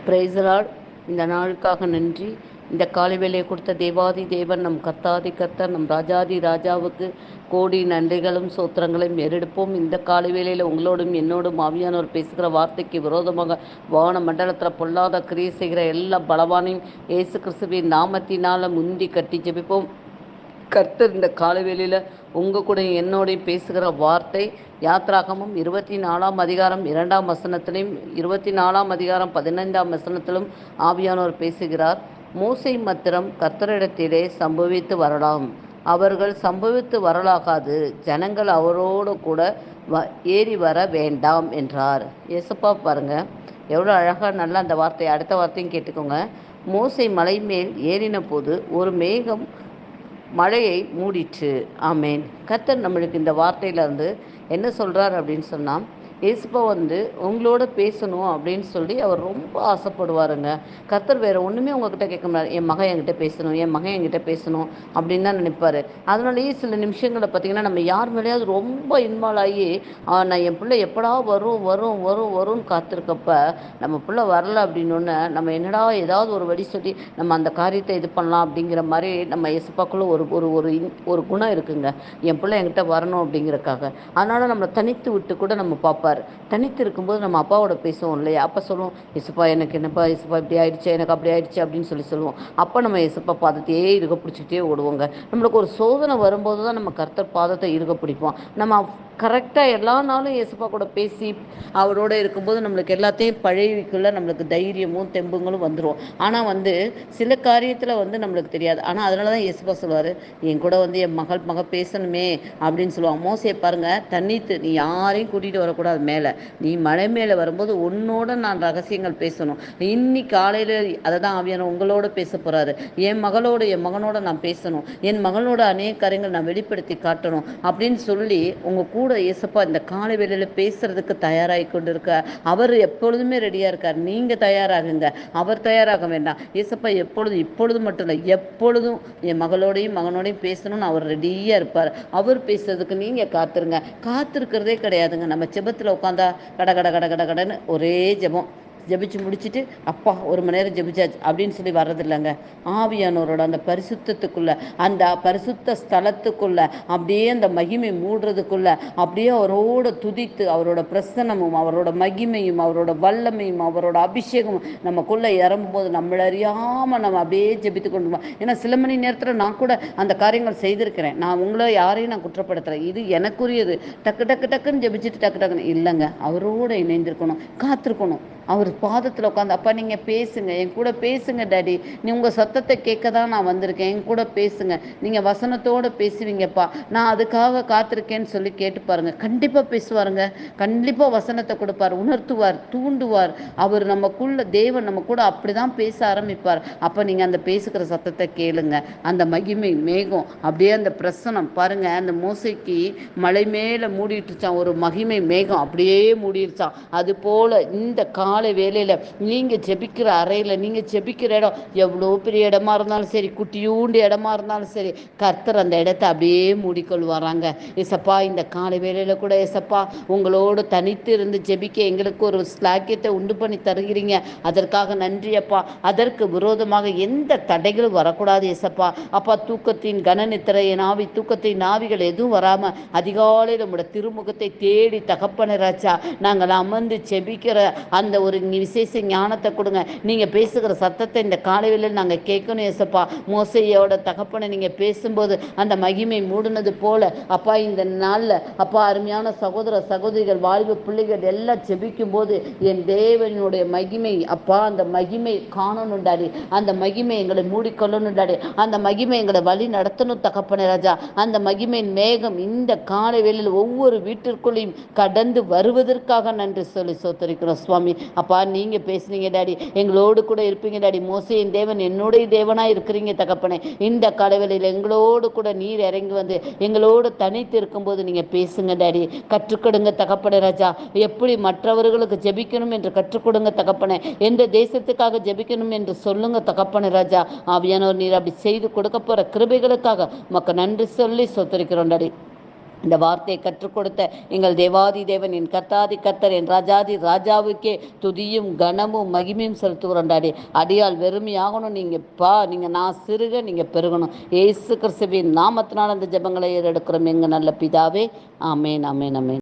Price Lord. இந்த நாளுக்காக நன்றி. இந்த காலை வேளையை கொடுத்த தேவாதி தேவன் நம் கர்த்தாதி கர்த்தர் நம் ராஜாதி ராஜாவுக்கு கோடி நன்றிகளும் சோத்திரங்களையும் ஏறெடுப்போம். இந்த காலை வேளையில் உங்களோடும் என்னோடும் ஆவியானவர் பேசுகிற வார்த்தைக்கு விரோதமாக வான மண்டலத்தில் பொல்லாத கிரியை செய்கிற எல்லா பலவானையும் இயேசு கிறிஸ்துவின் நாமத்தினால் முந்தி கட்டி ஜெபிப்போம். கர்த்தர் இந்த காலவேளையில் உங்கள் கூட என்னோடையும் பேசுகிற வார்த்தை யாத்ராகமும் 24ஆம் அதிகாரம் 2ஆம் வசனத்திலும் 24ஆம் அதிகாரம் 15ஆம் வசனத்திலும் ஆவியானவர் பேசுகிறார். மோசே மாத்திரம் கர்த்தரிடத்திலே சம்பவித்து வரலாம், அவர்கள் சம்பவித்து வரலாகாது, ஜனங்கள் அவரோடு கூட ஏறி வர வேண்டாம் என்றார். ஏசப்பா பாருங்க எவ்வளோ அழகாக நல்லா அந்த வார்த்தை. அடுத்த வார்த்தையும் கேட்டுக்கோங்க. மோசே மலை மேல் ஏறின போது ஒரு மேகம் மழையை மூடிற்று. ஆமேன். கர்த்தர் நம்மளுக்கு இந்த வார்த்தையிலேருந்து என்ன சொல்கிறார் அப்படின்னு சொன்னால், ஏசப்பா உங்களோட பேசணும் அப்படின்னு சொல்லி அவர் ரொம்ப ஆசைப்படுவாருங்க. கர்த்தர் வேறு ஒன்றுமே உங்ககிட்ட கேட்க முடியாது. என் மகன் என்கிட்ட பேசணும், என் மகன் என்கிட்ட பேசணும் அப்படின்னு தான் நினைப்பார். அதனாலேயே சில நிமிஷங்களை பார்த்திங்கன்னா நம்ம யார் மேலேயாவது ரொம்ப இன்வால்வ் ஆகி நான் என் பிள்ளை எப்படா வரும் வரும் வரும் வரும்னு காத்திருக்கப்ப நம்ம பிள்ளை வரல அப்படின்னொன்னே நம்ம என்னடா ஏதாவது ஒரு வழி சொல்லி நம்ம அந்த காரியத்தை இது பண்ணலாம் அப்படிங்கிற மாதிரி நம்ம ஏசப்பாக்குள்ளே ஒரு ஒரு ஒரு ஒரு குணம் இருக்குங்க. என் பிள்ளை என்கிட்ட வரணும் அப்படிங்கிறக்காக. அதனால் நம்மளை தனித்து விட்டு கூட நம்ம பார்ப்போம். தனித்து இருக்கும்போது நம்ம அப்பாவோட பேசுவோம் இல்லையா, அப்போ சொல்லுவோம், இசப்பா எனக்கு என்னப்பா, இசப்பா இப்படி ஆயிடுச்சு, எனக்கு அப்படி ஆயிடுச்சு அப்படின்னு சொல்லுவோம். அப்போ நம்ம இசப்பா பாதத்தையே இருக பிடிச்சிக்கிட்டே ஓடுவோங்க. நம்மளுக்கு ஒரு சோதனை வரும்போது தான் நம்ம கர்த்தர் பாதத்தை இருக பிடிப்போம். நம்ம கரெக்டாக எல்லா நாளும் இயேசுப்பா கூட பேசி அவரோட இருக்கும்போது நம்மளுக்கு எல்லாத்தையும் பழகிக்குள்ள நம்மளுக்கு தைரியமும் தெம்புங்களும் வந்துடும். ஆனால் சில காரியத்தில் நம்மளுக்கு தெரியாது. ஆனால் அதனால தான் இயேசுப்பா சொல்லுவார், என் கூட என் மக பேசணுமே அப்படின்னு சொல்லுவாங்க. மோசையை பாருங்கள், தண்ணித்து நீ யாரையும் கூட்டிகிட்டு வரக்கூடாது மேலே, நீ மலை மேலே வரும்போது உன்னோட நான் ரகசியங்கள் பேசணும். இன்னைக்கு காலையில் அதை தான் ஆவியான உங்களோட பேச போகிறாரு. என் மகனோட நான் பேசணும், என் மகளோட அநேக காரியங்கள் நான் வெளிப்படுத்தி காட்டணும் அப்படின்னு சொல்லி உங்கள் கூட இயேசப்பா இந்த காலை வேளையில் பேசுறதுக்கு தயாராகி கொண்டு இருக்க. அவர் எப்பொழுதுமே ரெடியாக இருக்கார். நீங்கள் தயாராகுங்க, அவர் தயாராக வேண்டாம். இயேசப்பா இப்பொழுது மட்டும் இல்லை, எப்பொழுதும் என் மகனோடையும் பேசணும்னு அவர் ரெடியாக இருப்பார். அவர் பேசுறதுக்கு நீங்கள் காத்திருக்கிறதே கிடையாதுங்க. நம்ம ஜெபத்தில் உட்காந்தா கட கட கட கட கடன்னு ஒரே ஜெபம் ஜபிச்சு முடிச்சுட்டு அப்பா ஒரு மணி நேரம் ஜபிச்சாச்சு அப்படின்னு சொல்லி வர்றதில்லைங்க. ஆவியானவரோட அந்த பரிசுத்தத்துக்குள்ள, அந்த பரிசுத்த ஸ்தலத்துக்குள்ள அப்படியே அந்த மகிமை மூடுறதுக்குள்ள அப்படியே அவரோட துதித்து அவரோட பிரசனமும் அவரோட மகிமையும் அவரோட வல்லமையும் அவரோட அபிஷேகமும் நமக்குள்ள இறங்கும்போது நம்மள அறியாமல் நம்ம அப்படியே ஜெபித்து கொண்டு. ஏன்னா சில மணி நேரத்தில் நான் கூட அந்த காரியங்கள் செய்திருக்கிறேன். நான் உங்களை யாரையும் நான் குற்றப்படுத்துகிறேன், இது எனக்குரியது. டக்குன்னு ஜெபிச்சுட்டு டக்குன்னு இல்லைங்க. அவரோட இணைந்திருக்கணும், காத்திருக்கணும். அவர் பாதத்தில் உட்காந்து, அப்பா நீங்கள் பேசுங்க, என் கூட பேசுங்க டாடி, நீ உங்கள் சத்தத்தை கேட்க தான் நான் வந்திருக்கேன், என் கூட பேசுங்க, நீங்கள் வசனத்தோடு பேசுவீங்கப்பா, நான் அதுக்காக காத்திருக்கேன்னு சொல்லி கேட்டு பாருங்க. கண்டிப்பாக பேசுவாருங்க, கண்டிப்பாக வசனத்தை கொடுப்பார், உணர்த்துவார், தூண்டுவார். அவர் தேவன் நம்ம கூட அப்படி தான் பேச ஆரம்பிப்பார். அப்போ நீங்கள் அந்த பேசுகிற சத்தத்தை கேளுங்க. அந்த மகிமை மேகம் அப்படியே அந்த பிரசனம் பாருங்க. அந்த மோசைக்கு மலை மேலே மூடிட்டுச்சான், ஒரு மகிமை மேகம் அப்படியே மூடிடுச்சான். அது போல இந்த காலை வேளையில் நீங்கள் ஜெபிக்கிற அறையில், நீங்கள் ஜெபிக்கிற இடம் எவ்வளோ பெரிய இடமா இருந்தாலும் சரி, குட்டியூண்டு இடமா இருந்தாலும் சரி, கர்த்தர் அந்த இடத்த அப்படியே மூடிக்கொள்வாராங்க. ஏசப்பா இந்த காலை வேளையில் கூட ஏசப்பா உங்களோடு தனித்து இருந்து ஜெபிக்க எங்களுக்கு ஒரு ஸ்லாக்கியத்தை உண்டு பண்ணி தருகிறீங்க. அதற்காக நன்றி அப்பா. அதற்கு விரோதமாக எந்த தடைகளும் வரக்கூடாது ஏசப்பா. அப்பா தூக்கத்தின் கனநித்திரை நாவி, தூக்கத்தின் நாவிகள் எதுவும் வராமல் அதிகாலையில் உங்களோட திருமுகத்தை தேடி தகப்பனராச்சா நாங்கள் அமர்ந்து ஜெபிக்கிற அந்த ஒரு விசேஷ ஞானத்தை கொடுங்க. நீங்கள் பேசுகிற சத்தத்தை இந்த காலையில் நாங்கள் கேட்கணும் ஏசப்பா. மோசையோட தகப்பனை நீங்கள் பேசும்போது அந்த மகிமை மூடினது போல அப்பா இந்த நாளில் அப்பா அருமையான சகோதர சகோதரிகள் வாலிப பிள்ளைகள் எல்லாம் ஜெபிக்கும் போது என் தேவனுடைய மகிமை அப்பா அந்த மகிமை காணணுண்டாடி, அந்த மகிமை எங்களை மூடிக்கொள்ளணுண்டாடி, அந்த மகிமை எங்களை வழி நடத்தணும் தகப்பனே ராஜா. அந்த மகிமையின் மேகம் இந்த காலை வேளையில் ஒவ்வொரு வீட்டிற்குள்ளேயும் கடந்து வருவதற்காக நன்றி சொல்லி சோத்தரிக்கிறோம் சுவாமி. அப்பா நீங்கள் பேசுனீங்க டாடி, எங்களோடு கூட இருப்பீங்க டாடி. மோசையின் தேவன் என்னுடைய தேவனாக இருக்கிறீங்க தகப்பனே. இந்த கடவுளில் எங்களோடு கூட நீர் இறங்கி எங்களோடு தனித்து இருக்கும்போது நீங்கள் பேசுங்க டாடி. கற்றுக்கொடுங்க தகப்பனே ராஜா. எப்படி மற்றவர்களுக்கு ஜெபிக்கணும் என்று கற்றுக்கொடுங்க தகப்பனே. எந்த தேசத்துக்காக ஜெபிக்கணும் என்று சொல்லுங்க தகப்பனே ராஜா. ஆவியானவர் நீர் அப்படி செய்து கொடுக்க போகிற கிருபைகளுக்காக உமக்கு நன்றி சொல்லி சொத்தரிக்கிறோம் டாடி. இந்த வார்த்தையை கற்றுக் கொடுத்த எங்கள் தேவாதி தேவன், என் கர்த்தாதி கர்த்தர், என் ராஜாதி ராஜாவுக்கே துதியும் கனமும் மகிமையும் செலுத்துகிறோம் டாடி. அடியால் வெறுமையாகணும், நீங்கள் நான் சிறுக நீங்கள் பெருகணும். ஏசு கிறிஸ்துவின் நாமத்தினால் அந்த ஜெபங்களை ஏறெடுக்கிறோம் எங்கள் நல்ல பிதாவே. ஆமேன், ஆமேன், ஆமேன்.